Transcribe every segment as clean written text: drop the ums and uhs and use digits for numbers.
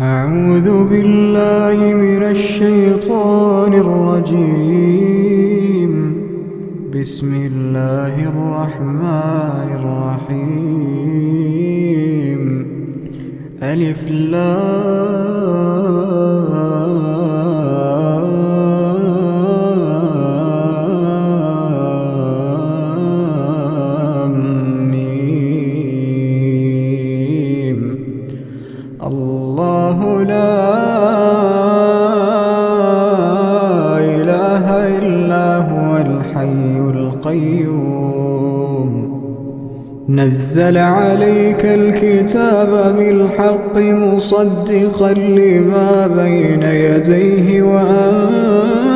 أعوذ بالله من الشيطان الرجيم. بسم الله الرحمن الرحيم. ألف لام ميم. الله لا إله إلا هو الحي القيوم. نزل عليك الكتاب بالحق مصدقا لما بين يديه وأنزل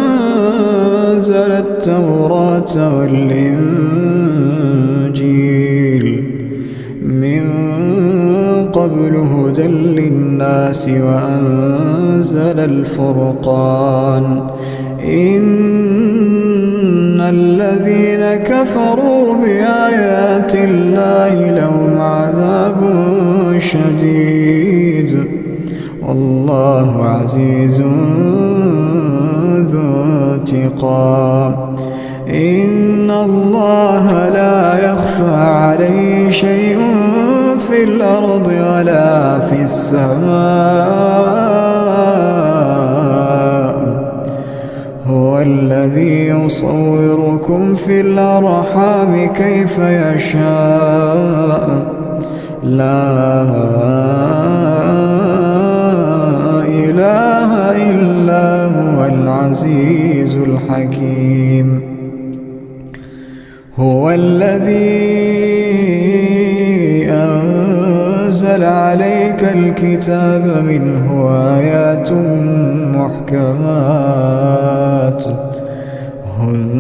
التوراة والإنجيل من قبل هدى للناس وأنزل الفرقان. إن الذين كفروا بآيات الله لهم عذاب شديد والله عزيز ذو انتقام. إن الله لا يخفى عليه شيء في الأرض ولا في السماء. هو الذي يصوركم في الأرحام كيف يشاء. لا إله إلا هو العزيز الحكيم. هو الذي أنزل عليك الكتاب منه آيات محكمات هن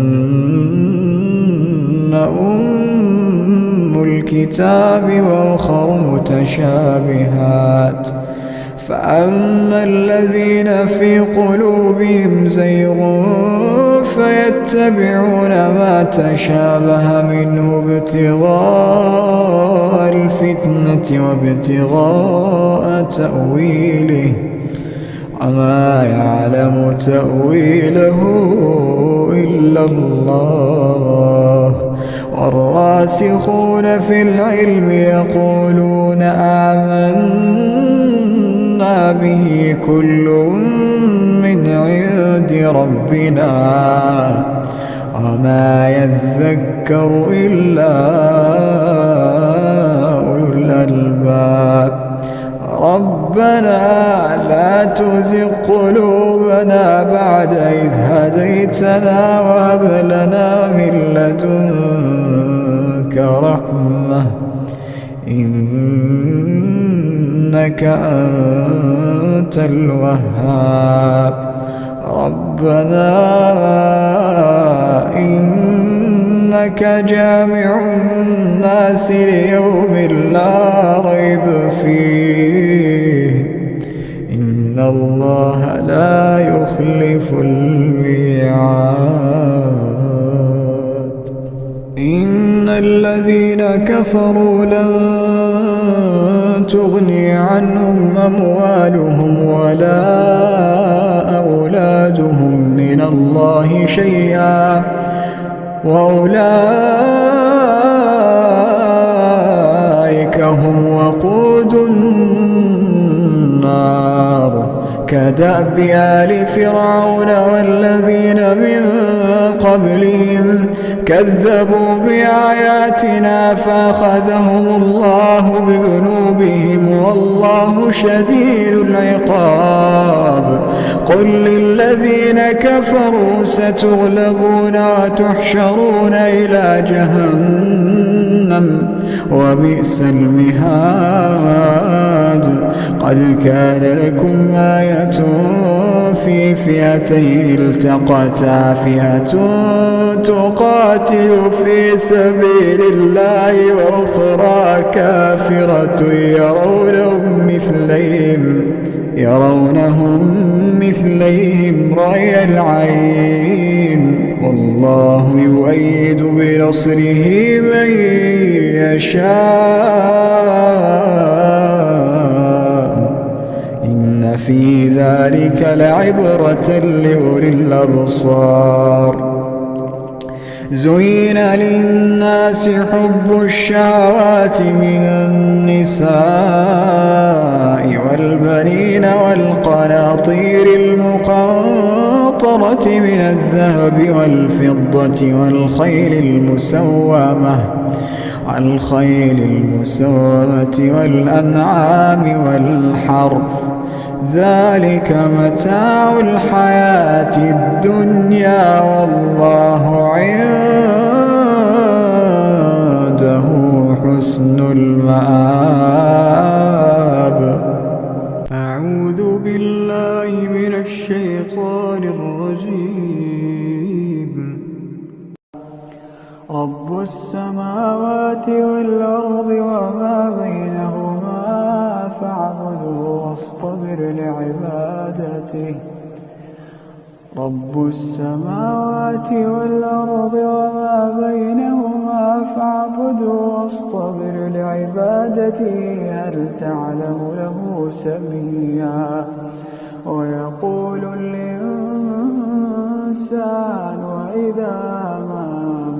أم الكتاب وأخر متشابهات. فأما الذين في قلوبهم زيغ فيتبعون ما تشابه منه ابتغاء الفتنة وابتغاء تأويله وما يعلم تأويله إلا الله. والراسخون في العلم يقولون آمنا به كل من عند ربنا وما يذكر إلا أولو الألباب. ربنا لا تزغ قلوبنا بعد إذ هديتنا وهب لنا من لدنك رحمة إنك أنت الوهاب. ربنا إنك جامع الناس ليوم لا ريب فيه إن الله لا يخلف الميعاد. إن الذين كفروا لن تغني عنهم أموالهم ولا أولادهم من الله شيئا وأولئك هم وقود النار. كدأب آل فرعون والذين من قبلهم كذبوا بآياتنا فأخذهم الله بذنوبهم والله شديد العقاب. قل للذين كفروا ستغلبون وتحشرون إلى جهنم وبئس المهاد. قد كان لكم آية في فئتين التقتا فئة تقاتل في سبيل الله وأخرى كافرة يرونهم مثليهم رأي العين والله يؤيد بنصره من يشاء إن في ذلك لعبرة لأولي الأبصار. زين للناس حب الشهوات من النساء والبنين والقناطير المقنطرة من الذهب والفضة والخيل المسومة والأنعام والحرث، ذلك متاع الحياة الدنيا والله عنده حسن المآب. أعوذ بالله من الشيطان الرجيم. رب السماوات والأرض وما بينهما فاعبده واصطبر لعبادته. رب السماوات والأرض وما بينهما فاعبده واصطبر لعبادته. هل تعلم له سميا؟ ويقول الإنسان وإذا ما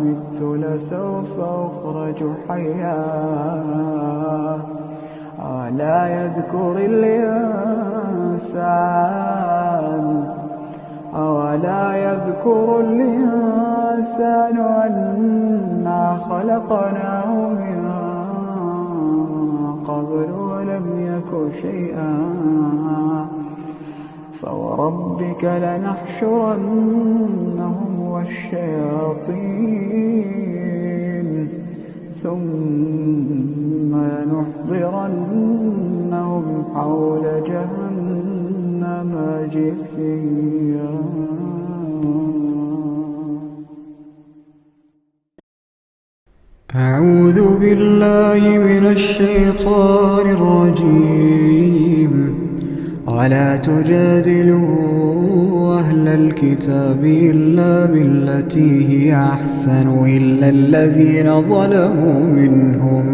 مت لسوف أخرج حيا. أولا يذكر الإنسان أنا خلقناه من قبل ولم يك شيئا. فوربك لنحشرنهم والشياطين ثم لنحضرنهم حول جهنم جثيا. أعوذ بالله من الشيطان الرجيم. ولا تجادلوا أهل الكتاب إلا بالتي هي أحسن إلا الذين ظلموا منهم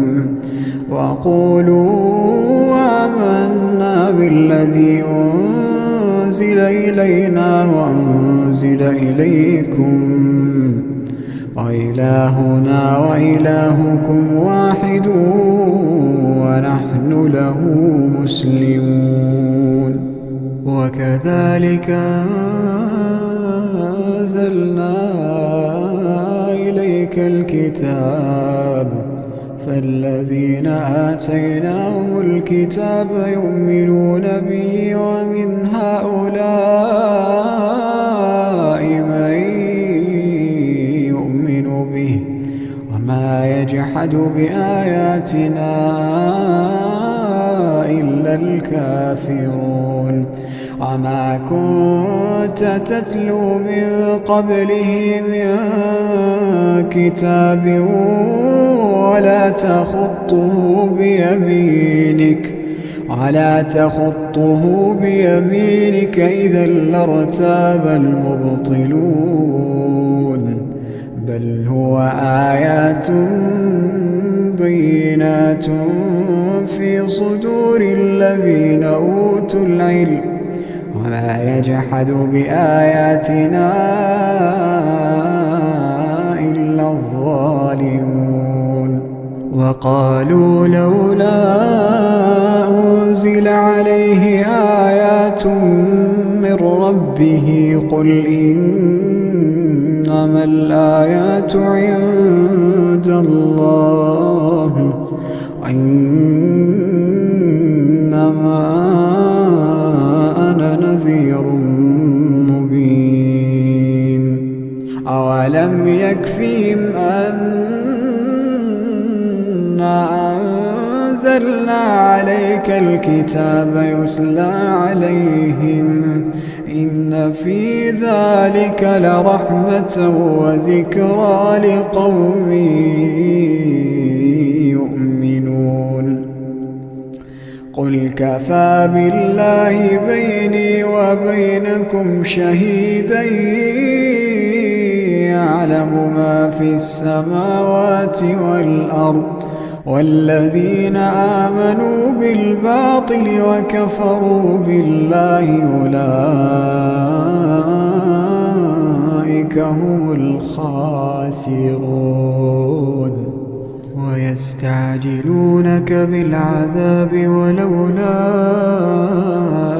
وقولوا آمنا بالذي أنزل إلينا وأنزل إليكم وإلهنا وإلهكم واحد ونحن له مسلمون. وكذلك أنزلنا إليك الكتاب فالذين آتيناهم الكتاب يؤمنون به ومن هؤلاء من يؤمن به وما يجحد بآياتنا إلا الكافرون. وما كنت تتلو من قبله من كتاب ولا تخطه بيمينك إذا لارتاب المبطلون. بل هو آيات بينات في صدور الذين أوتوا العلم وما يجحد بآياتنا إلا الظالمون. وقالوا لولا أنزل عليه آيات من ربه قل إنما الآيات عند الله وإنما أنا نذير مبين. أولم يكفهم أنا أنزلنا عليك الكتاب يتلى عليهم إن في ذلك لرحمة وذكرى لقوم يؤمنون. قل كفى بالله بيني وبينكم شهيدا يعلم ما في السماوات والأرض والذين آمنوا بالباطل وكفروا بالله أولئك هم الخاسرون ويستعجلونك بالعذاب ولولا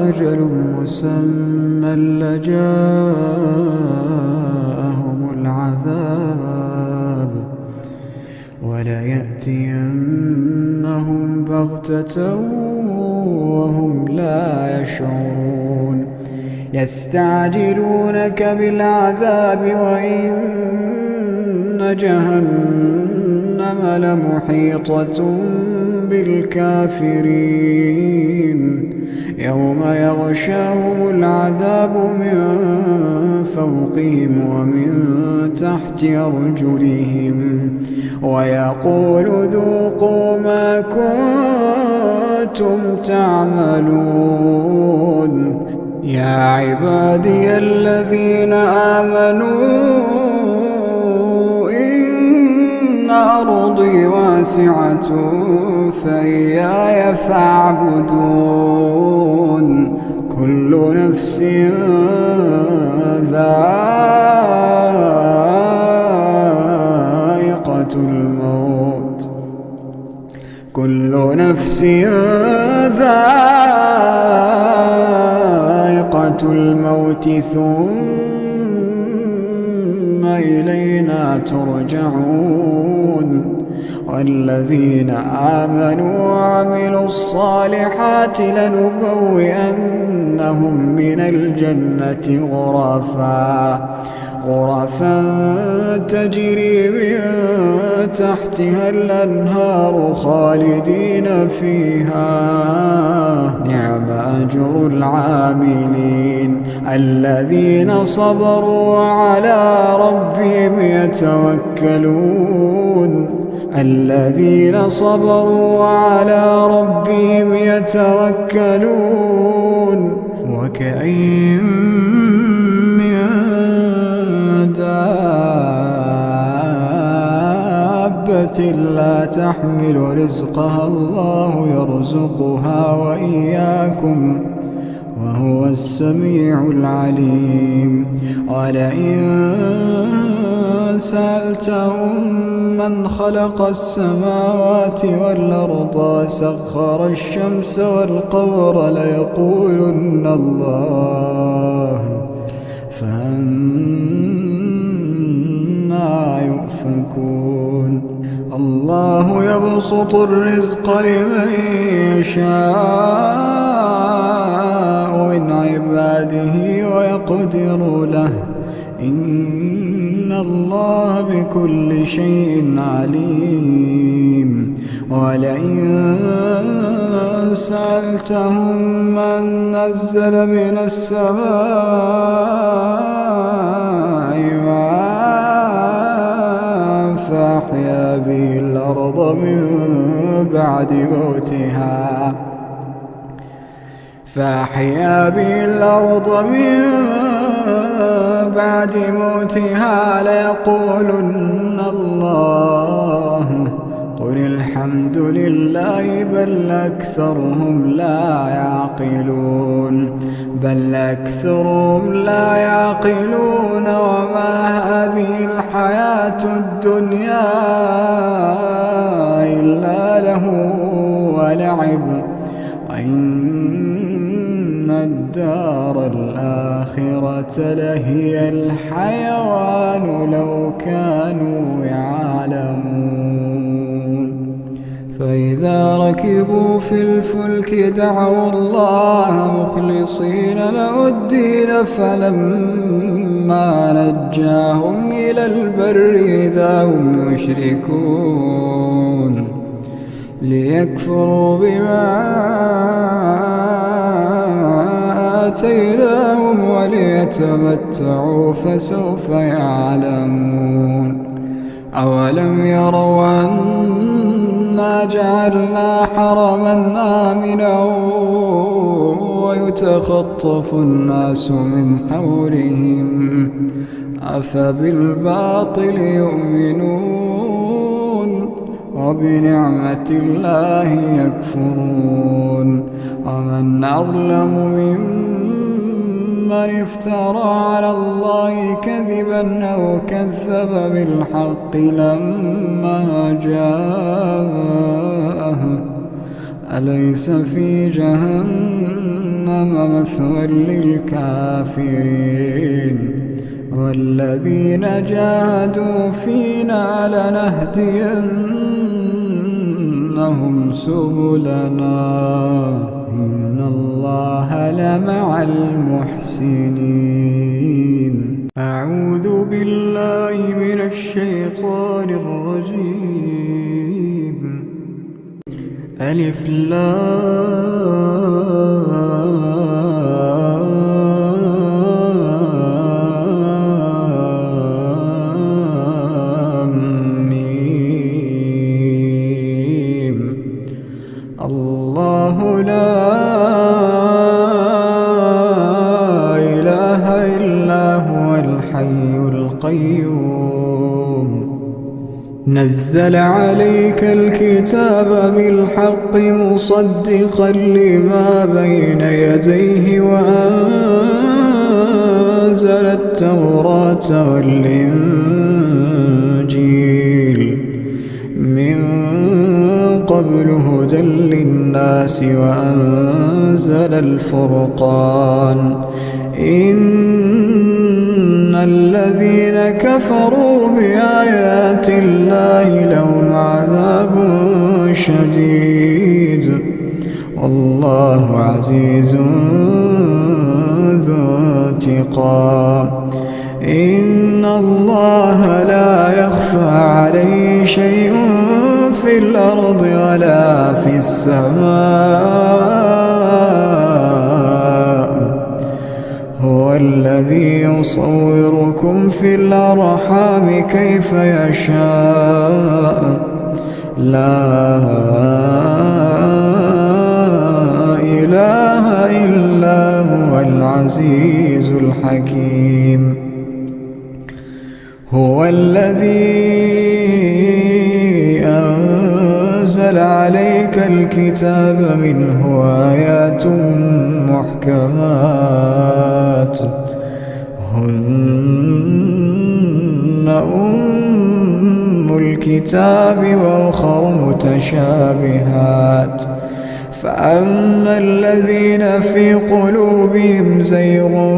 أجل مسمى لجاءهم العذاب وليأتينهم بغتة وهم لا يشعرون يستعجلونك بالعذاب وإن جهنم لمحيطة بالكافرين يوم يغشاهم العذاب من فوقهم ومن تحت أرجلهم ويقول ذوقوا ما كنتم تعملون يا عبادي الذين آمنوا إن أرضي واسعة فإياي فاعبدون كل نفس ذائقة الموت كل نفس ذائقة الموت ثم إلينا ترجعون والذين آمنوا وعملوا الصالحات لنبوئنهم من الجنة غرفا تجري من تحتها الأنهار خالدين فيها نعم أجر العاملين الذين صبروا وعلى ربهم يتوكلون وكأين من دابة لا تحمل رزقها الله يرزقها وإياكم وهو السميع العليم ولئن سألتهم من خلق السماوات والأرض وسخر الشمس والقمر ليقولن الله فأنى يؤفكون الله يبسط الرزق لمن يشاء من عباده ويقدر له إن الله بكل شيء عليم ولئن سألتهم من نزل من السماء ماء فأحيا به الأرض من بعد موتها ليقولن الله قل الحمد لله بل أكثرهم لا يعقلون وما هذه الحياة الدنيا إلا له ولعب وإن الدار الآخرة لهي الحيوان لو كانوا يعلمون فإذا ركبوا في الفلك دعوا الله مخلصين له الدين فلما نجاهم إلى البر إذا هم يشركون ليكفروا بما آتيناهم وليتمتعوا فسوف يعلمون أولم يروا أنا جعلنا حرما آمنا ويتخطف الناس من حولهم أفبالباطل يؤمنون وبنعمة الله يكفرون ومن أظلم ممن افترى على الله كذبا أو كذب بالحق لما جاءه أليس في جهنم مثوى للكافرين والذين جاهدوا فينا لنهدينهم سبلنا إن الله لمع المحسنين. أعوذ بالله من الشيطان الرجيم. ألف لام ميم. الله لا إله إلا هو الحي القيوم نزل عليك الكتاب بالحق مصدقا لما بين يديه وأنزل التوراة والإنجيل من قبل هدى للناس وأنزل الفرقان إن الذين كفروا بآيات الله لهم عذاب شديد والله عزيز ذو انتقام. إن الله لا يخفى عليه شيء في الأرض ولا في السماء هو الذي يصوركم في الأرحام كيف يشاء لا إله إلا هو العزيز الحكيم. هو الذي أنزل عليك الكتاب منه آيات محكمات هن أم الكتاب وأخر متشابهات فأما الذين في قلوبهم زيغ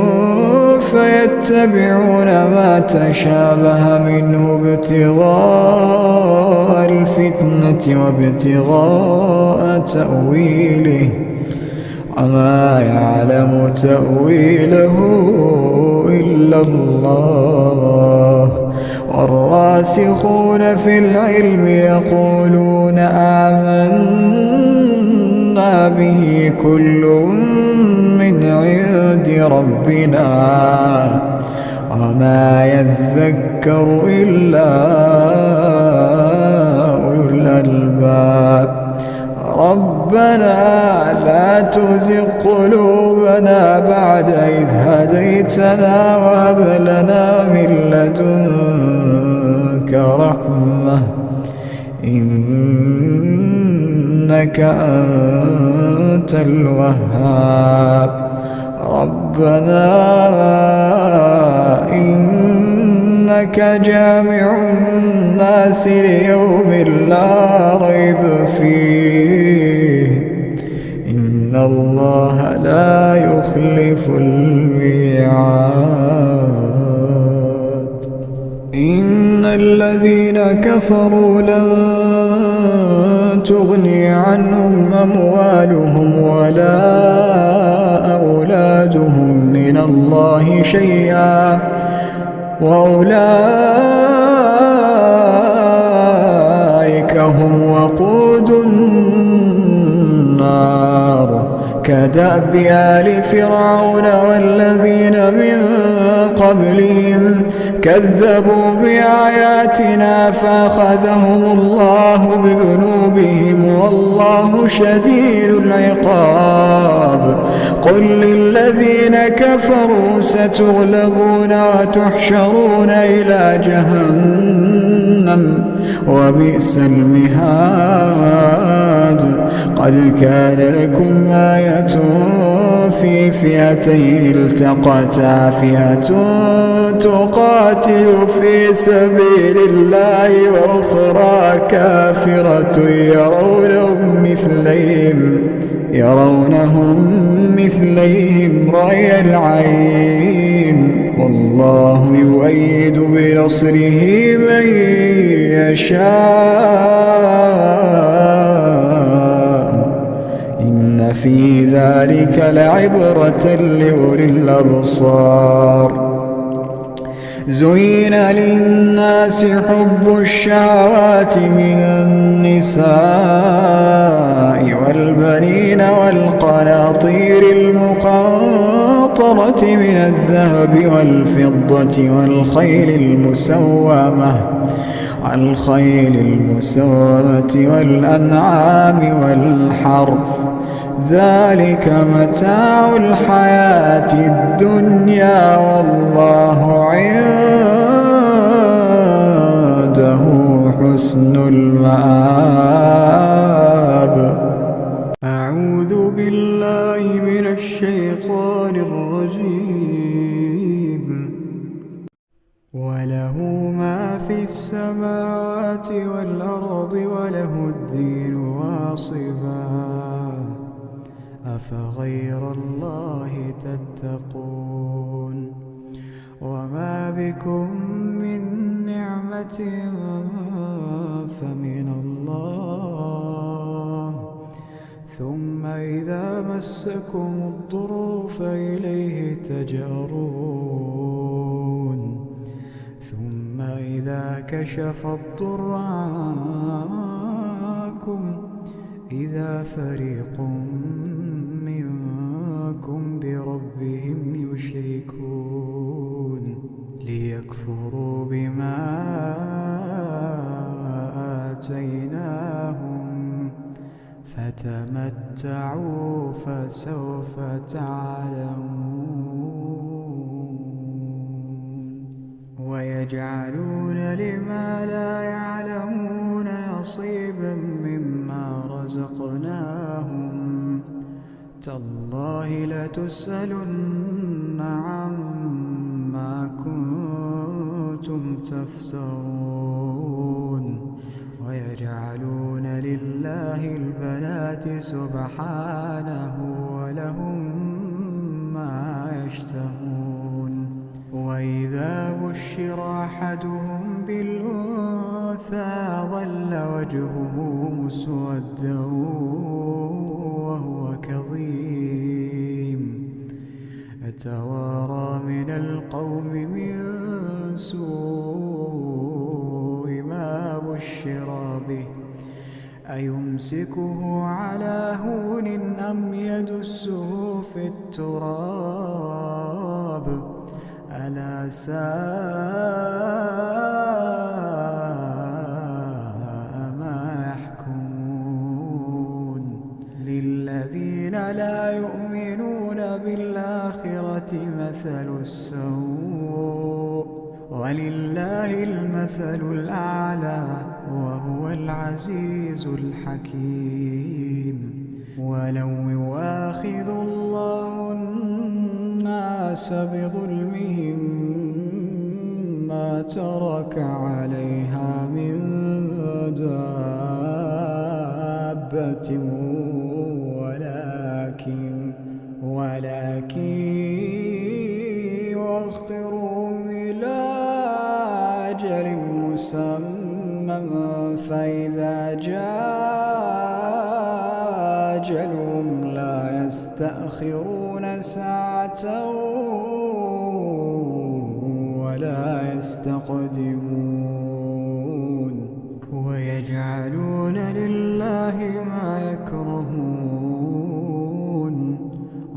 فيتبعون ما تشابه منه ابتغاء الفتنة وابتغاء تأويله وما يعلم تأويله إلا الله والراسخون في العلم يقولون آمنا به كل من عند ربنا وما يذكر إلا أولو الألباب. ربنا لا تزغ قلوبنا بعد إذ هديتنا وهب لنا من لدنك رحمة إنك أنت الوهاب. ربنا إنك جامع الناس ليوم لا ريب فيه إن الله لا يخلف الميعاد. إن الذين كفروا لن تغني عنهم أموالهم ولا أولادهم من الله شيئا وأولئك هم وقود النار كدأب آل فرعون والذين من قبلهم كذبوا بآياتنا فأخذهم الله بذنوبهم والله شديد العقاب. قل للذين كفروا ستغلبون وتحشرون إلى جهنم وبئس المهاد. قد كان لكم آية في فئتين التقتا، فئة تقاتل في سبيل الله وأخرى كافرة يرونهم مثليهم رأي العين والله يؤيد بنصره من يشاء إن في ذلك لعبرة لأولي الأبصار. زين للناس حب الشهوات من النساء والبنين والقناطير المقنطرة من الذهب والفضة والخيل المسومة والأنعام والحرث، ذلك متاع الحياة الدنيا والله عنده حسن المآب. أعوذ بالله من الشيطان الرجيم. وله ما في السماوات والأرض وله الدين واصبا أفغير الله تتقون. وما بكم من نعمة فمن الله ثم إذا مسكم الضر فإليه تجأرون ثم إذا كشف الضر عنكم إذا فريق منكم بربهم يشركون ليكفروا بما آتيناهم فتمتعوا فسوف تعلمون. ويجعلون لما لا يعلمون نصيبا مما رزقناهم تالله لتسألن عما كنتم تفترون. ويجعلون لله البنات سبحانه ولهم ما يشتهون. وإذا بشر أحدهم بالأنثى ظل وجهه مسودا وهو كظيم يتوارى من القوم من سوء ما بشر به أيمسكه على هون أم يدسه في التراب ألا ساء ما يحكمون. للذين لا يؤمنون بالآخرة مثل السوء ولله المثل الأعلى وهو العزيز الحكيم. ولو يؤاخذ الله الناس بظلمهم ما ترك عليها من دابة ولكن يؤخرهم إلى أجل مسمى فإذا جاء أجلهم لا يستأخرون ساعة ولا يستقدمون. ويجعلون لله ما يكرهون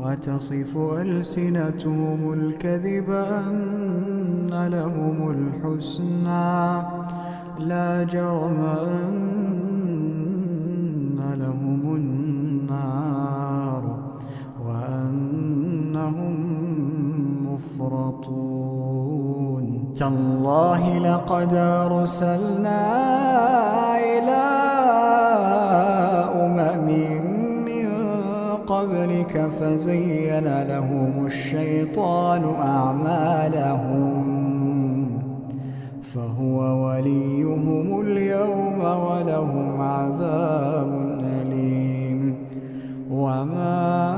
وتصف ألسنتهم الكذب أن لهم الحسنى لا جرم أن لهم النار وأنهم مفرطون تالله لقد أرسلنا إلى من قبلك فزين لهم الشيطان أعمالهم فهو وليهم اليوم ولهم عذاب أليم وما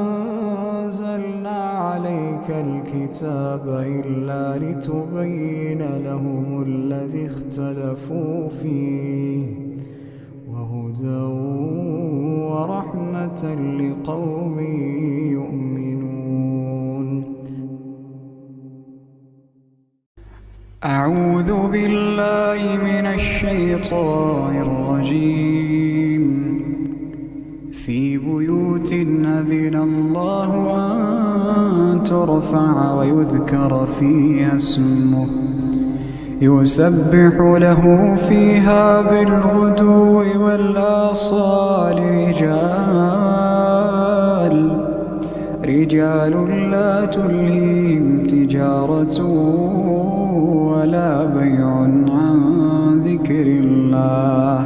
أنزلنا عليك الكتاب إلا لتبين لهم الذي اختلفوا فيه وهدى ورحمة لقوم يؤمنون. أعوذ بالله من الشيطان الرجيم. في بيوت أذن الله أن ترفع ويذكر فيها اسمه يسبح له فيها بالغدو والآصال رجال لا تلهيهم تجارة ولا بيع عن ذكر الله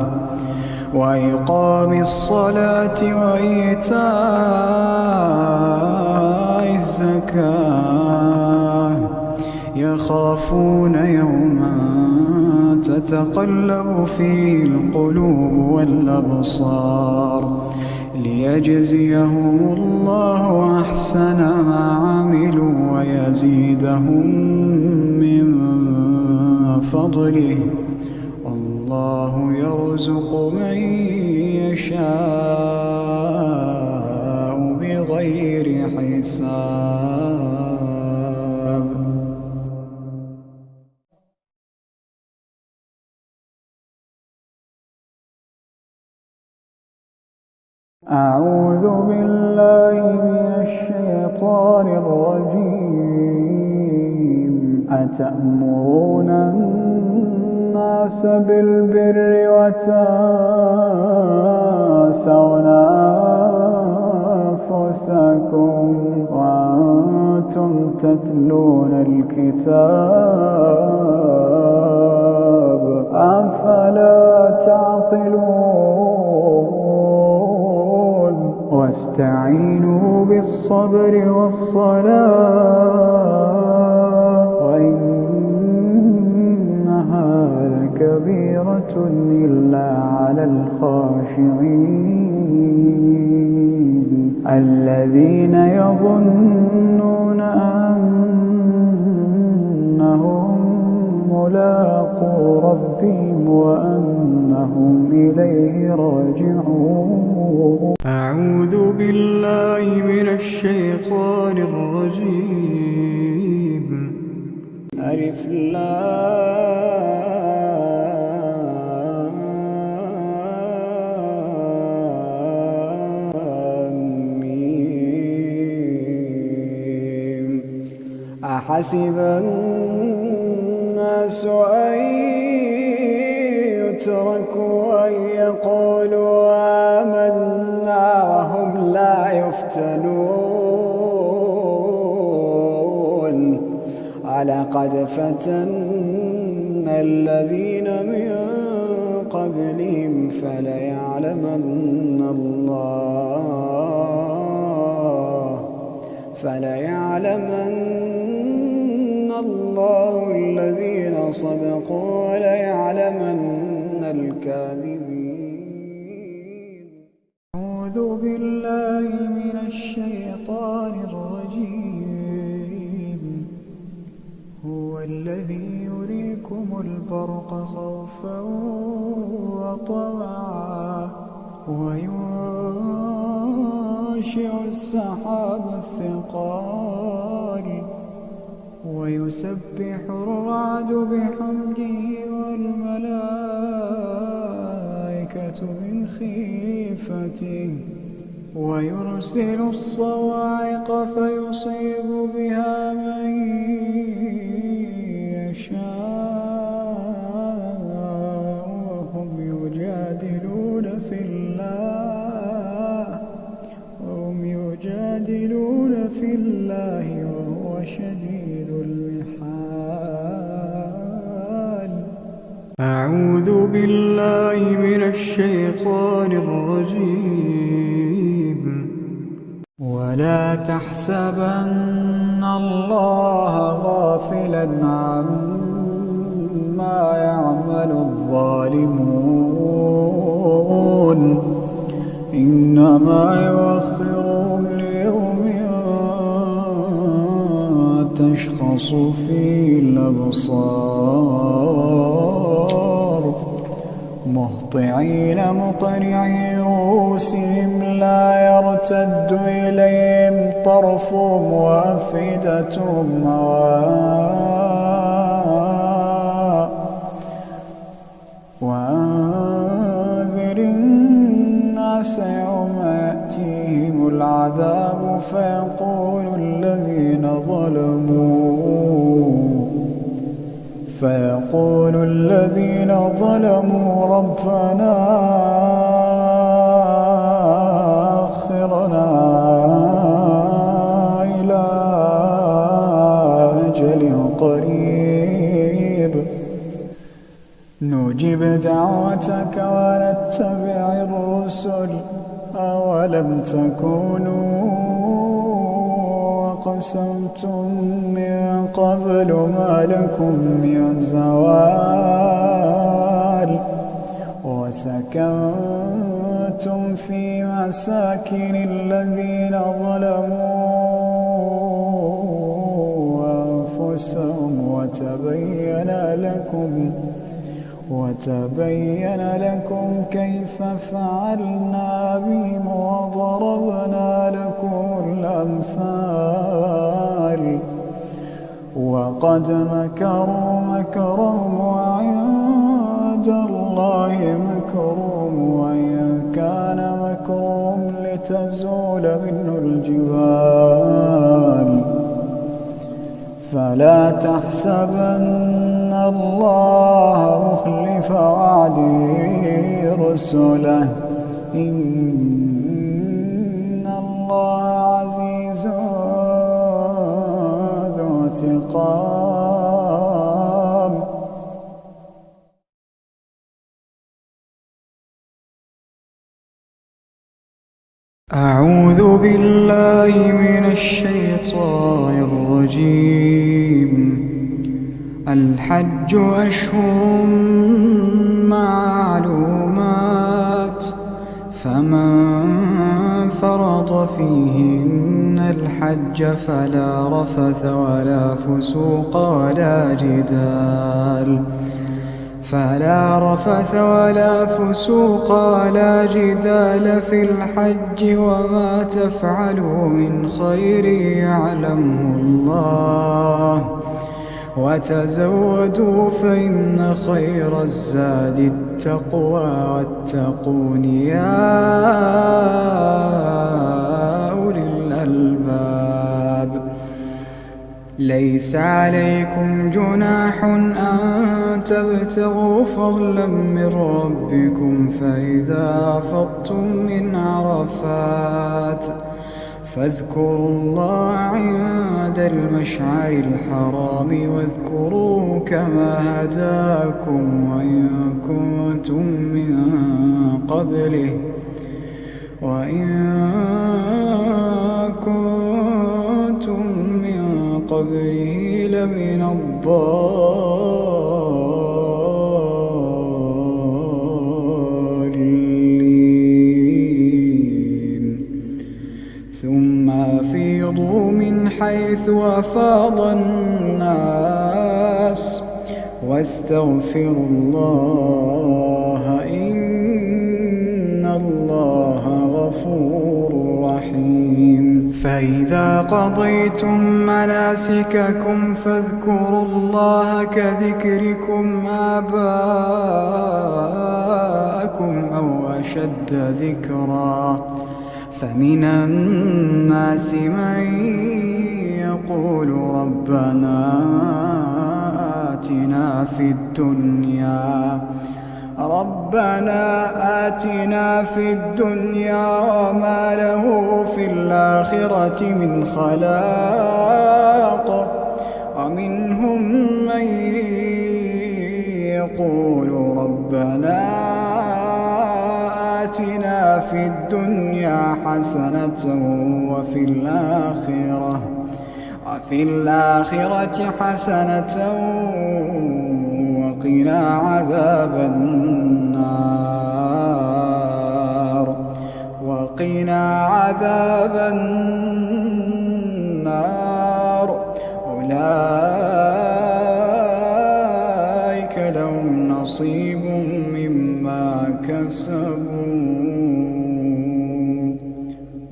وإقام الصلاة وإيتاء الزكاة يخافون يوما تتقلب فيه القلوب والأبصار ليجزيهم الله أحسن ما عملوا ويزيدهم من فضله والله يرزق من يشاء بغير حساب. أعوذ بالله من الشيطان الرجيم. أتأمرون الناس بالبر وتنسون أنفسكم وأنتم تتلون الكتاب أفلا تعقلون. واستعينوا بالصبر والصلاة وإنها لكبيرة إلا على الخاشعين الذين يظنون أنهم ملاقو ربهم وأنهم إليه راجعون. أعوذ بالله من الشيطان الرجيم. ألف لام ميم. أحسب الناس أن يتركوا أن يقولوا آمنا وهم لا يفتنون ولقد فتنا الذين من قبلهم فليعلمن الله الذين صدقوا وليعلمن الكاذبين. أعوذ بالله من الشيطان الرجيم. هو الذي يريكم البرق خوفا وطمعا وينشئ السحاب الثقال ويسبح الرعد بحمده والملائكة من خيفته ويرسل الصواعق فيصيب بها من يشاء وهم يجادلون في الله وهو شديد المحال. أعوذ بالله من الشيطان الرجيم. ولا تحسبن الله غافلا عما يعمل الظالمون إنما يؤخرهم ليوم تشخص فيه الأبصار مهطعين مقنعي رؤوسهم لا يرتد إليهم طرفهم وأفئدتهم هواء. وأنذر الناس يوم يأتيهم العذاب فيقول الذين ظلموا ربنا أخرنا إلى أجل قريب نجب دعوتك ونتبع الرسل أولم تكونوا أقسمتم من قبل ما لكم من زوال وسكنتم في مساكن الذين ظلموا أنفسهم وتبين لكم كيف فعلنا بهم وضربنا لكم الأمثال. وقد مكروا مكرهم وعند الله مكرهم وإن كان مكرهم لتزول منه الجبال. فلا تحسبن الله مخلف وعده رسله إن الله عزيز ذو انتقام. أعوذ بالله من الشيطان الرجيم. الحج أشهر معلومات فمن فرض فيهن الحج فلا رفث ولا فسوق ولا جدال في الحج وما تفعلوا من خير يعلمه الله وتزودوا فإن خير الزاد التقوى واتقون يا أولي الألباب. ليس عليكم جناح أن تبتغوا فضلا من ربكم فإذا أفضتم من عرفات فاذكروا الله عند المشعر الحرام واذكروه كما هداكم وإن كنتم من قبله لمن الضالين. ثم أفيضوا من حيث أفاض الناس واستغفروا الله إن الله غفور رحيم. فإذا قضيتم مناسككم فاذكروا الله كذكركم آباءكم أو أشد ذكرا فمن الناس من يقول ربنا آتنا في الدنيا وما له في الآخرة من خلاق ومنهم من يقول ربنا آتنا في الدنيا حسنة وفي الآخرة حسنة وقنا عذاب النار أولئك لهم نصيب مما كسبوا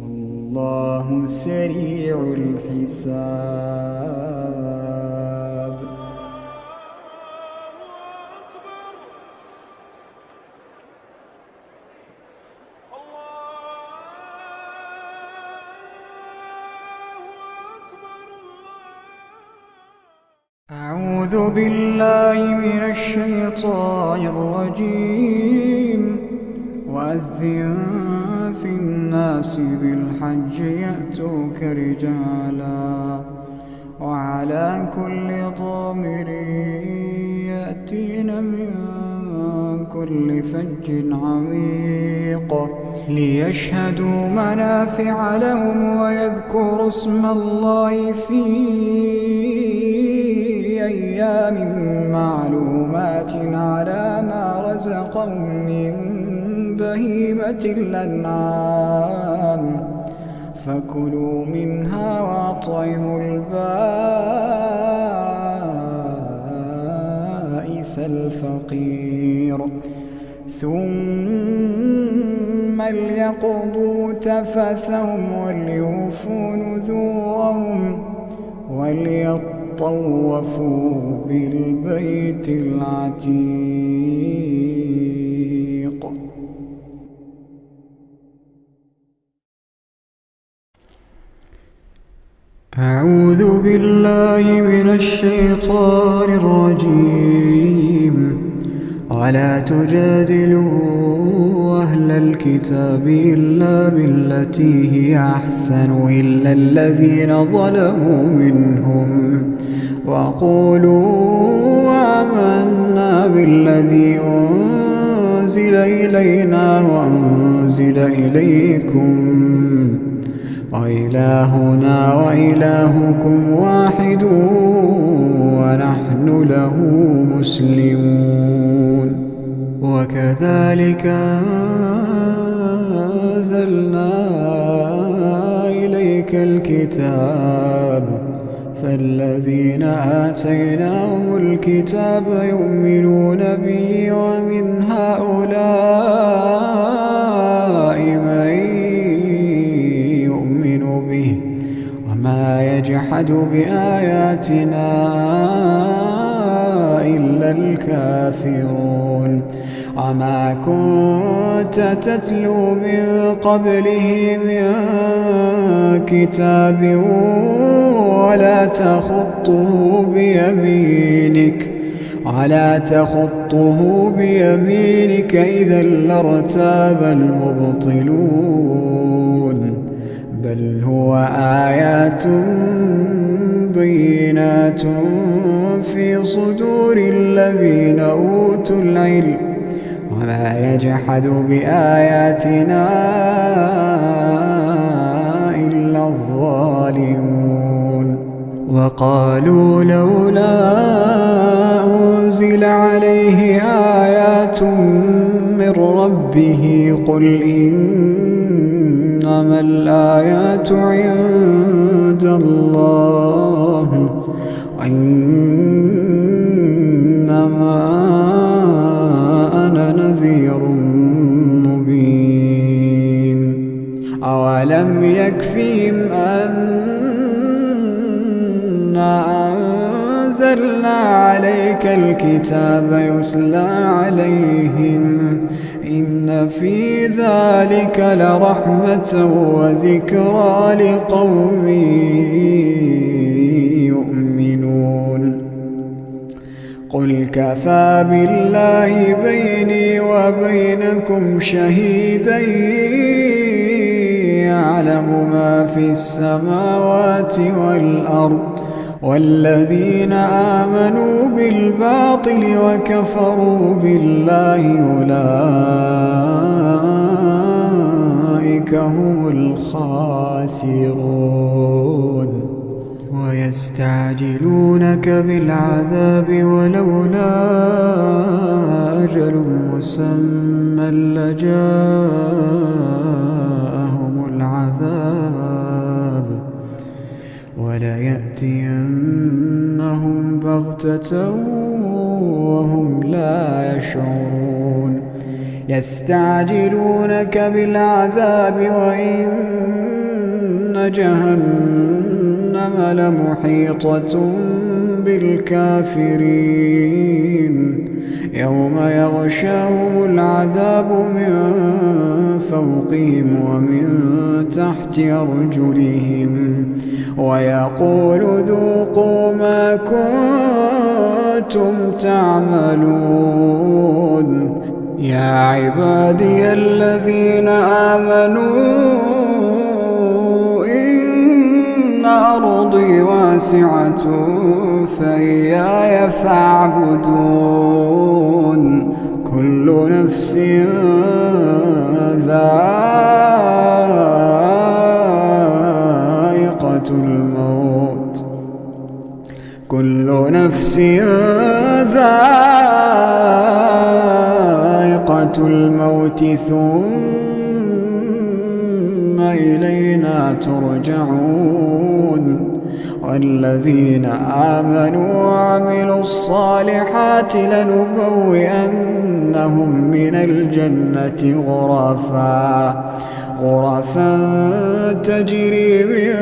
والله سريع الحساب. أعوذ بالله من الشيطان الرجيم. وأذن في الناس بالحج يأتوك رجالا وعلى كل ضامر يأتين من كل فج عميق ليشهدوا منافع لهم ويذكروا اسم الله في أيام معلومات على ما رزقهم من بهيمة الأنعام فكلوا منها وأطعموا البائس الفقير ثم ليقضوا تفثهم وليوفوا نذورهم وليطوفوا بالبيت العتيق. أعوذ بالله من الشيطان الرجيم. ولا تجادلوا أهل الكتاب إلا بالتي هي أحسن إلا الذين ظلموا منهم وقولوا آمنا بالذي أنزل إلينا وأنزل إليكم وإلهنا وإلهكم واحد ونحن له مسلمون. وكذلك أنزلنا إليك الكتاب فالذين آتيناهم الكتاب يؤمنون به ومن هؤلاء من يؤمن به وما يجحد بآياتنا إلا الكافرون. وما كنت تتلو من قبله من كتاب ولا تخطه بيمينك إذا لارتاب المبطلون. بل هو آيات بينات في صدور الذين أوتوا العلم وما يجحد بآياتنا إلا الظالمون. وقالوا لولا أنزل عليه آيات من ربه قل إنما الآيات عند الله وإنما أنا نذير مبين. أولم يكفهم أنا أنزلنا عليك الكتاب يتلى عليهم إن في ذلك لرحمة وذكرى لقوم يؤمنون. قل كفى بالله بيني وبينكم شهيدا يعلم ما في السماوات والأرض والذين آمنوا بالباطل وكفروا بالله أولئك هم الخاسرون. ويستعجلونك بالعذاب ولولا أجل مسمى لجاءهم العذاب وليأتينهم بغتة وهم لا يشعرون. يستعجلونك بالعذاب وإن جهنم لمحيطة بالكافرين يوم يغشاهم العذاب من فوقهم ومن تحت أرجلهم ويقول ذوقوا ما كنتم تعملون. يا عبادي الذين آمنوا إن أرضي واسعة فإياي فاعبدون. كل نفس ذائقة الموت كل نفس ذائقة الموت ثم إلينا ترجعون. والذين آمنوا وعملوا الصالحات لنبوئنهم من الجنة غرفا تجري من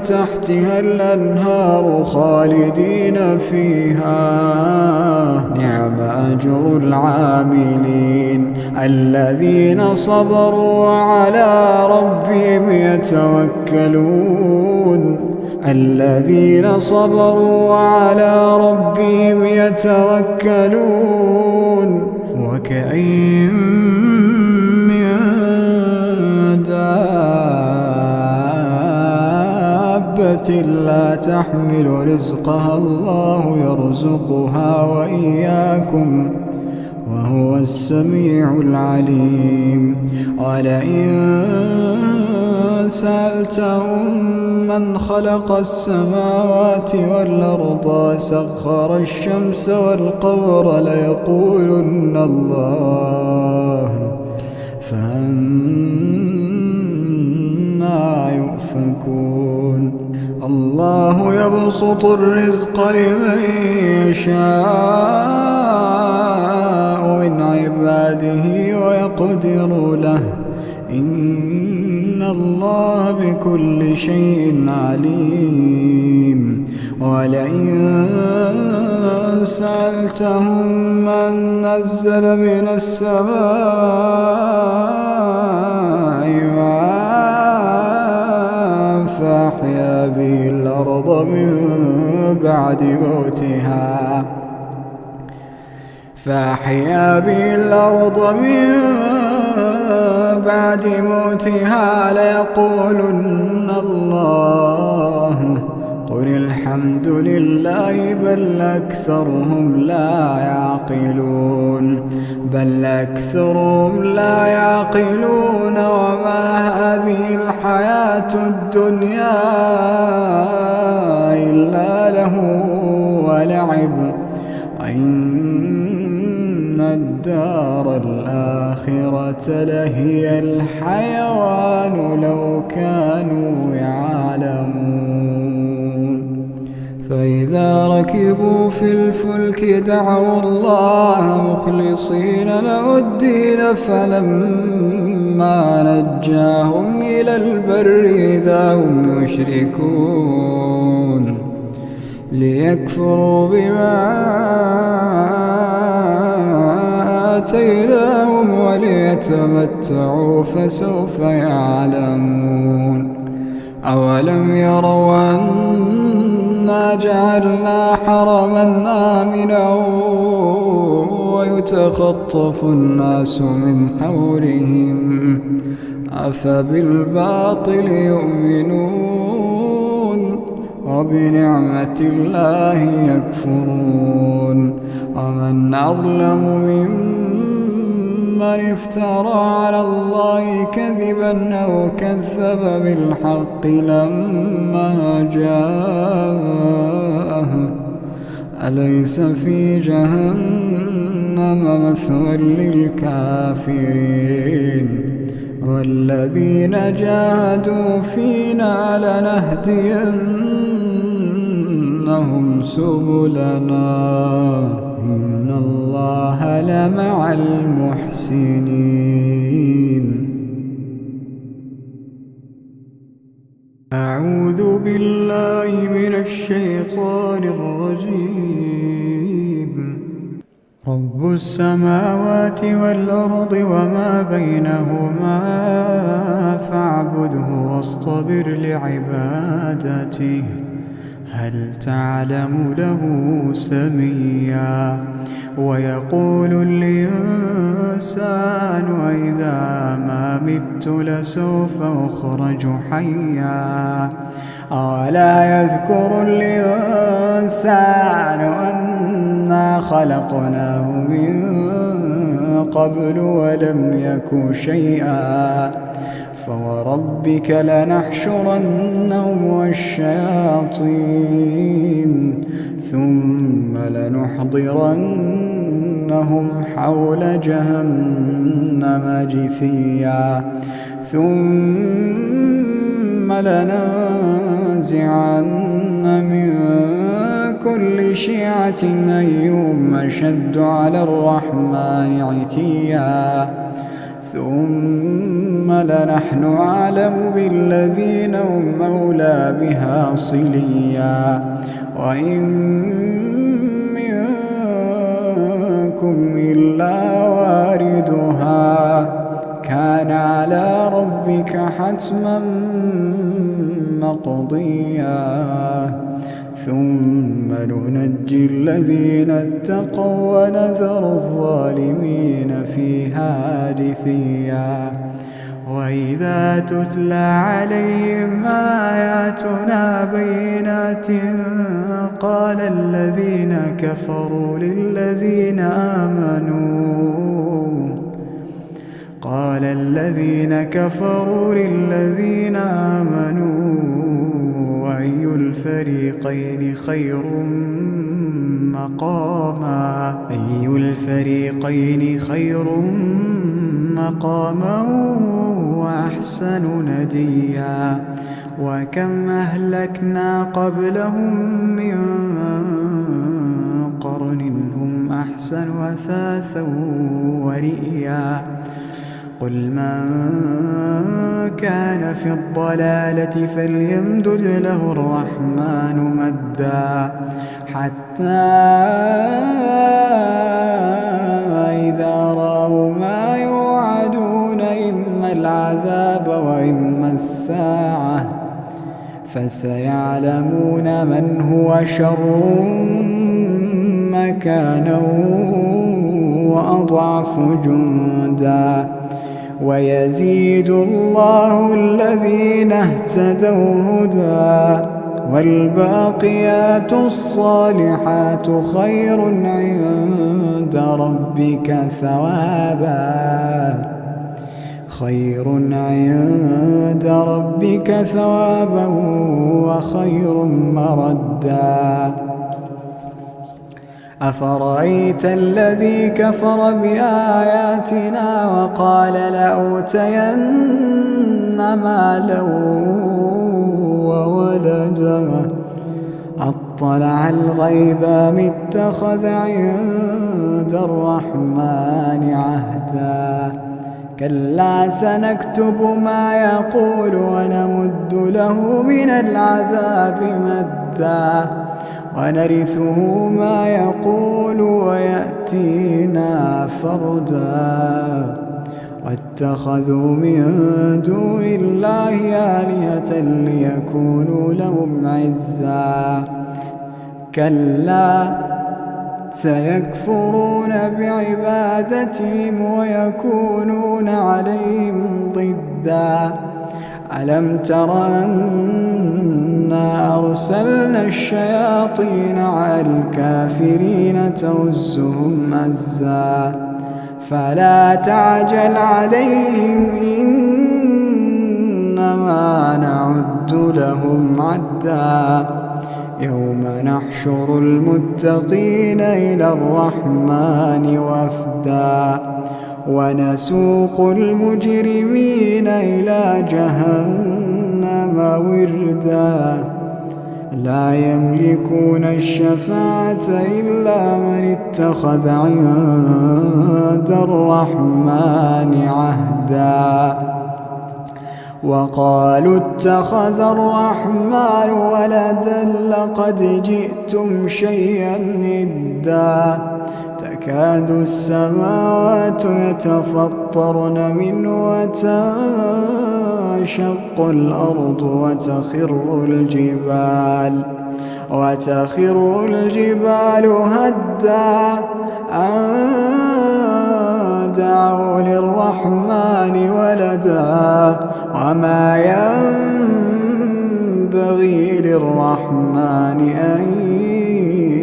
تحتها الأنهار خالدين فيها نعم أجر العاملين الذين صبروا وعلى ربهم يتوكلون. الذين صبروا وعلى ربهم يتوكلون. وكأين من دابة لا تحمل رزقها الله يرزقها وإياكم وهو السميع العليم. ولئن سألتهم من خلق السماوات والأرض وسخر الشمس والقمر ليقولن الله فأنى يؤفكون. الله يبسط الرزق لمن يشاء من عباده ويقدر له إن الله بكل شيء عليم. ولئن سألتهم من نزل من السماء ماء فأحيا به الأرض من بعد موتها ليقولن الله قل الحمد لله بل أكثرهم لا يعقلون. وما هذه الحياة الدنيا إلا له ولعب وإن الدار الآخرة لهي الحيوان لو كانوا يعلمون. فإذا ركبوا في الفلك دعوا الله مخلصين له الدين فلما نجاهم إلى البر إذا هم يشركون ليكفروا بما آتيناهم وليتمتعوا فسوف يعلمون. أولم يروا أنا جعلنا حرما آمنا ويتخطف الناس من حولهم أفبالباطل يؤمنون وبنعمة الله يكفرون. ومن أظلم ممن افترى على الله كذبا أو كذب بالحق لما جاءه أليس في جهنم مثوى للكافرين. والذين جاهدوا فينا لنهدينهم سبلنا إن الله لمع المحسنين. أعوذ بالله من الشيطان الرجيم. رب السماوات والأرض وما بينهما فاعبده واصطبر لعبادته هل تعلم له سميا. ويقول الإنسان وإذا ما مت لسوف أخرج حيا. أولا يذكر الإنسان أنا خلقناه من قبل ولم يك شيئا. فوربك لنحشرنهم والشياطين ثم لنحضرنهم حول جهنم جثيا. ثم لننزعن من كل شيعة أيهم أشد على الرحمن عتيا. ثم لنحن أعلم بالذين هم أولى بها صليا. وإن منكم إلا واردها كان على ربك حتما مقضيا. ثم ننجي الذين اتقوا ونذر الظالمين فيها جثيا. وإذا تتلى عليهم آياتنا بينات قال الذين كفروا للذين آمنوا أي الفريقين خير مقاما وأحسن نديا. وكم أهلكنا قبلهم من قرن هم أحسن أثاثا ورئيا. قل من كان في الضلالة فليمدد له الرحمن مدا حتى إذا رأوا ما يوعدون إما العذاب وإما الساعة فسيعلمون من هو شر مكانا وأضعف جندا. ويزيد الله الذين اهتدوا هدى والباقيات الصالحات خير عند ربك ثوابا وخير مردا. أفرأيت الذي كفر بآياتنا وقال لأوتين مالا وولدا أطلع الغيب أم اتخذ عند الرحمن عهدا. كلا سنكتب ما يقول ونمد له من العذاب مدا ونرثه ما يقول ويأتينا فردا واتخذوا من دون الله آلهة ليكونوا لهم عزا كلا سيكفرون بعبادتهم ويكونون عليهم ضدا ألم تر أنا أرسلنا الشياطين على الكافرين تؤزهم أزا فلا تعجل عليهم إنما نعد لهم عدا يوم نحشر المتقين إلى الرحمن وفدا ونسوق المجرمين إلى جهنم وردا لا يملكون الشفاعة إلا من اتخذ عند الرحمن عهدا وقالوا اتخذ الرحمن ولدا لقد جئتم شيئا إدا تكاد السماوات يتفطرن منه وتنشق الأرض وتخر الجبال هدا أن دعوا للرحمن ولدا وما ينبغي للرحمن أن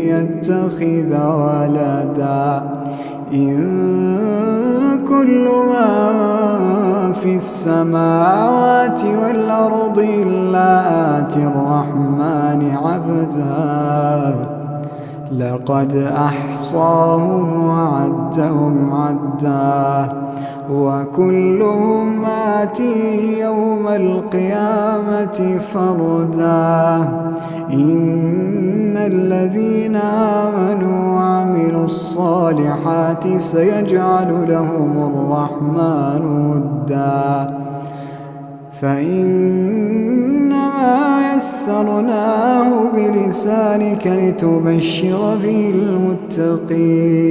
يتخذ ولدا إن كل من في السماوات والأرض إلا آتي الرحمن عبدا لقد أحصاهم وعدهم عدا وكلهم آتيه يوم القيامة فردا إن الذين آمنوا وعملوا الصالحات سيجعل لهم الرحمن ودا فإنما يسرناه بلسانك لتبشر به المتقين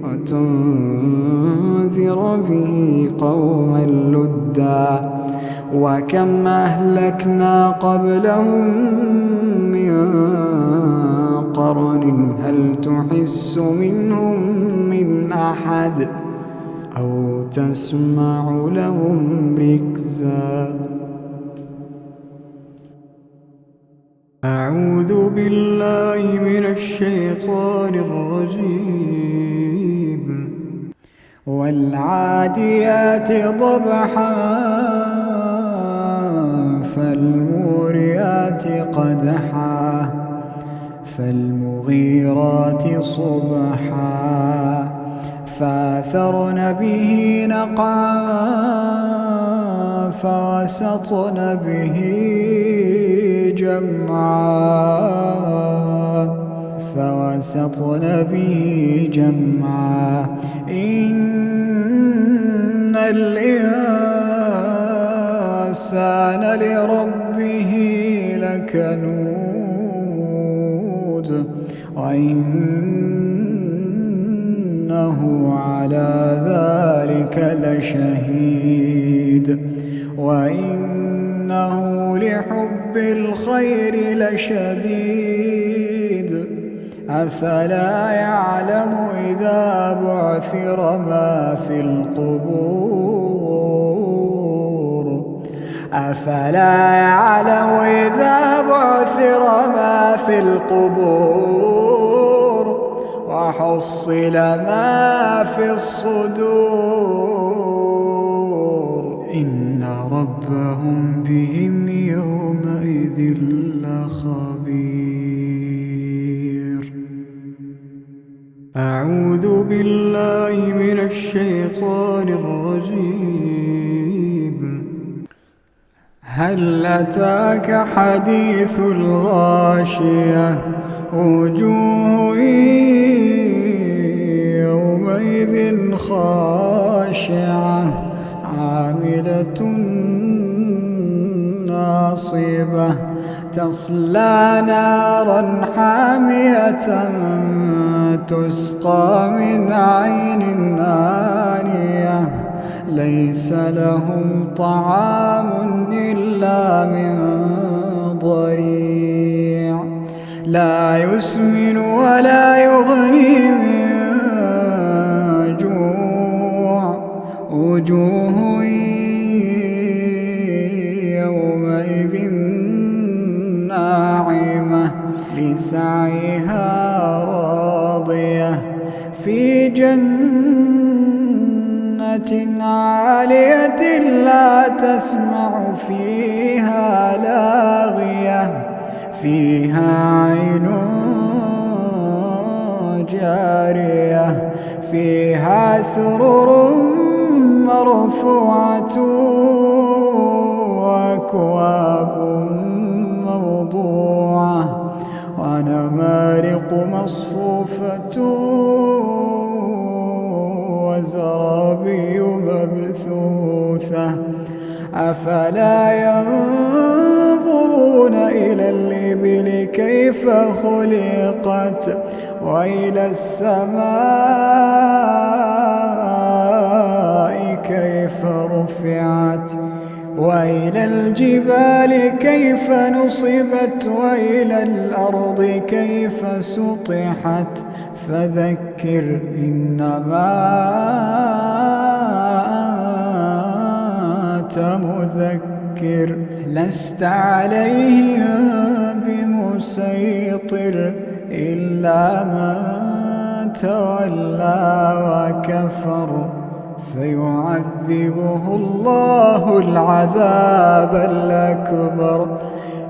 وتنذر به قوما لدا وكم أهلكنا قبلهم من قرن هل تحس منهم من أحد أو تسمع لهم ركزا أعوذ بالله من الشيطان الرجيم والعاديات ضبحا فالموريات قدحا فالمغيرات صبحا فأثرن به نقعا فوسطن به جمعا إن الإنسان لربه لكنود وإنه على ذلك لشهيد وإنه لحب الخير لشديد أفلا يعلم إذا بعثر ما في القبور أفلا يعلم إذا بعثر ما في القبور وحصل ما في الصدور إن ربهم بهم يومئذ لخبير أعوذ بالله من الشيطان الرجيم هل أتاك حديث الغاشية وجوه يومئذ خاشعة عاملة ناصبة تصلى نارا حامية تسقى من عين آنية ليس لهم طعام إلا من ضريع لا يسمن ولا يغني من جوع وجوه يومئذ ناعمة لسعيها راضية في جنة عالية لا تسمع فيها لاغية فيها عين جارية فيها سرر مرفوعة وأكواب موضوعة ونمارق مصفوفة وزرابي مبثوثة أفلا ينظرون إلى الإبل كيف خلقت وإلى السماء كيف رفعت وإلى الجبال كيف نصبت وإلى الأرض كيف سطحت فذكر إنما أنت مذكر لست عليهم بمسيطر إلا من تولى وكفر فيعذبه الله العذاب الأكبر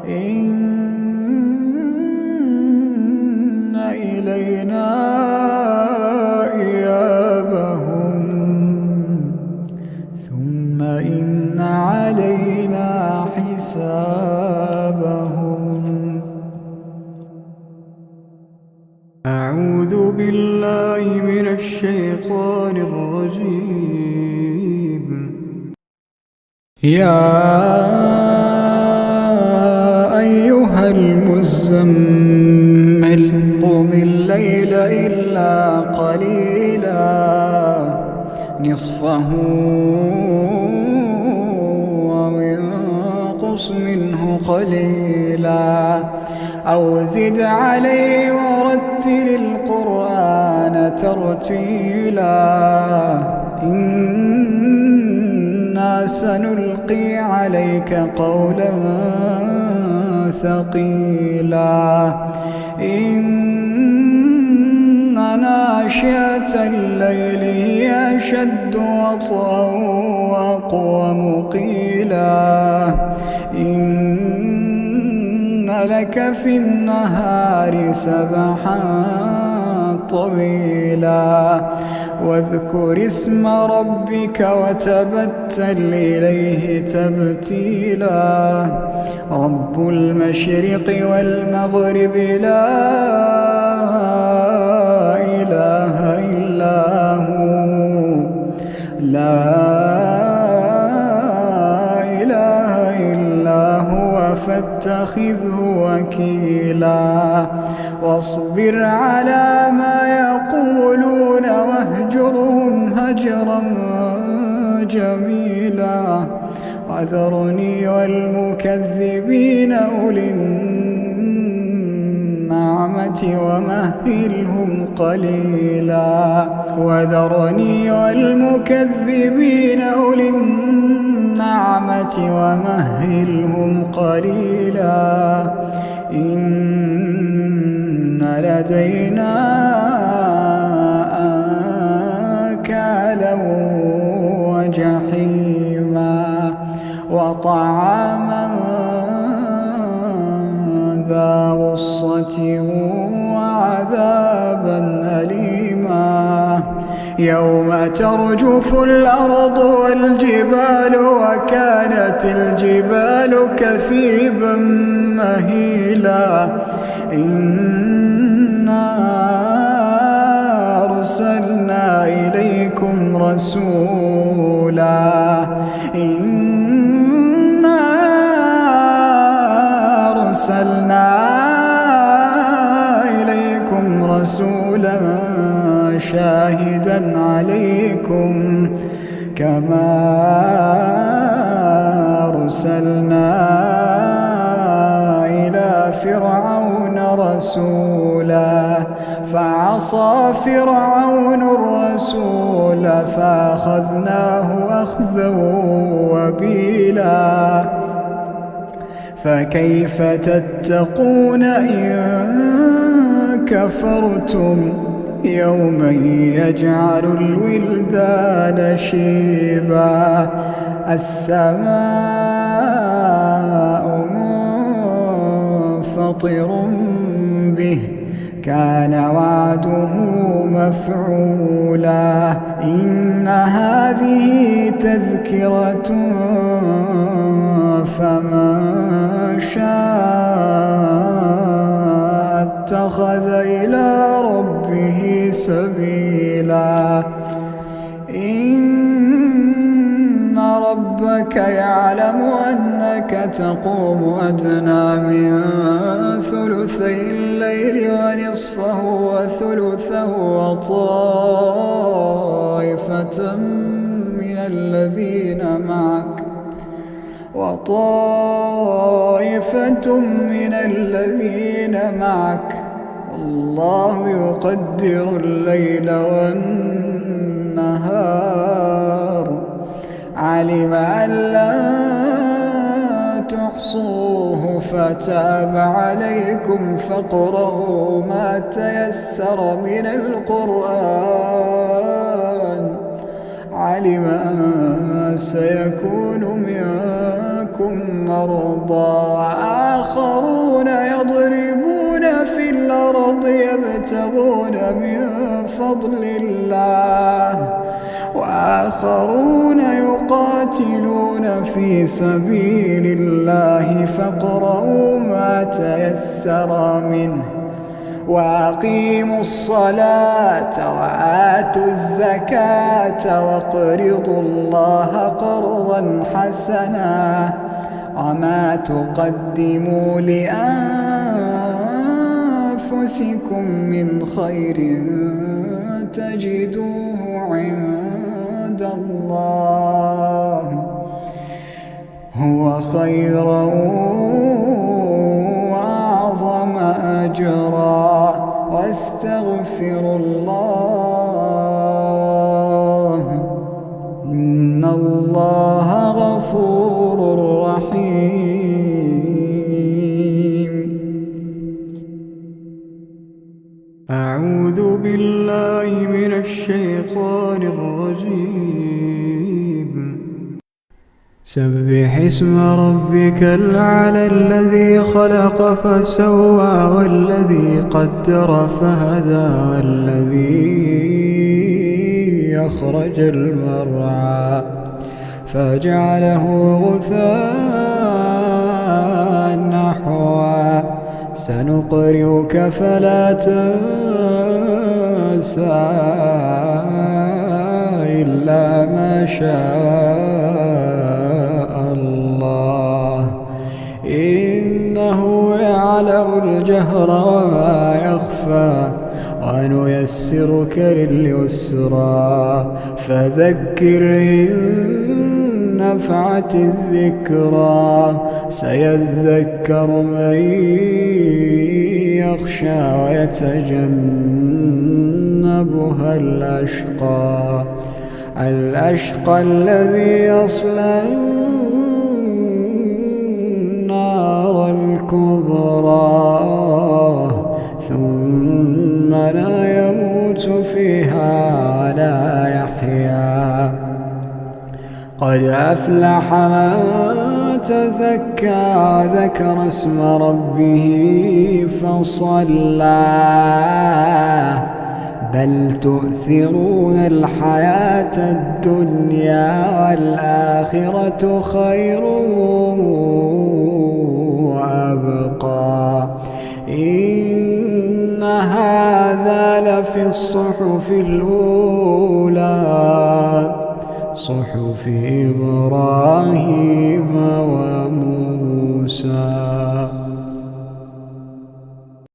إن إلينا إيابهم ثم إن علينا حسابهم. أعوذ بالله من الشيطان الرجيم. يا أيها المزمل قم الليل إلا قليلا نصفه وانقص منه قليلا أو زد عليه ورتل القرآن ترتيلا إنا سنلقي عليك قولا ثقيلا إن ناشئة الليل هي أشد وطئا وأقوم قيلا إن لك في النهار سبحا طويلا واذكر اسم ربك وتبتل إليه تبتيلا رب المشرق والمغرب لا إله إلا هو فاتخذه وكيلا واصبر على ما يقولون واهجرهم هجرا جميلا وذرني والمكذبين أولي النعمة ومهلهم قليلا وذرني والمكذبين أولي النعمة ومهلهم قليلا إن لدينا أنكالا وجحيما وطعاما ذا غصة وعذابا أليما يوم ترجف الأرض والجبال وكانت الجبال كثيبا مهيلا إنا أرسلنا إليكم رسولا شاهدا عليكم كما أرسلنا إلى فرعون رسولا فعصى فرعون الرسول فأخذناه أخذا وبيلا فكيف تتقون إن كفرتم يوما يجعل الولدان شيبا السماء منفطر به كان وعده مفعولا إن هذه تذكرة فمن شاء اتخذ إلى ربه سبيلا إن ربك يعلم أنك تقوم أدنى من ثلثي الليل ونصفه وثلثه وطائفة من الذين معك الله يقدر الليل والنهار علم أن لا تحصوه فتاب عليكم فاقرؤوا ما تيسر من القرآن علم أن سيكون منكم مرضى وآخرون يضربون في الأرض يبتغون من فضل الله وآخرون يقاتلون في سبيل الله فاقرؤوا ما تيسر منه وأقيموا الصلاة وآتوا الزكاة واقرضوا الله قرضا حسنا وما تقدموا لأنفسكم من خير تجدوه عند الله هو خيرا وأعظم أجرا واستغفروا الله إن الله غفور رحيم. أعوذ بالله من الشيطان الرجيم. سبح اسم ربك الأعلى الذي خلق فسوى والذي قدر فهدى والذي أخرج المرعى فجعله غثاء نحوا سنقرئك فلا تنسى إلا ما شاء الله إنه يعلم الجهر وما يخفى ونيسرك لليسرى فذكر إن نفعت الذكرى سيذكر من يخشى ويتجنبها الأشقى الذي يصلى النار الكبرى ثم لا يموت فيها ولا يحيا قد أفلح من تزكى ذكر اسم ربه فصلى بل تؤثرون الحياة الدنيا والآخرة خير وأبقى إن هذا لفي الصحف الأولى صحف إبراهيم وموسى.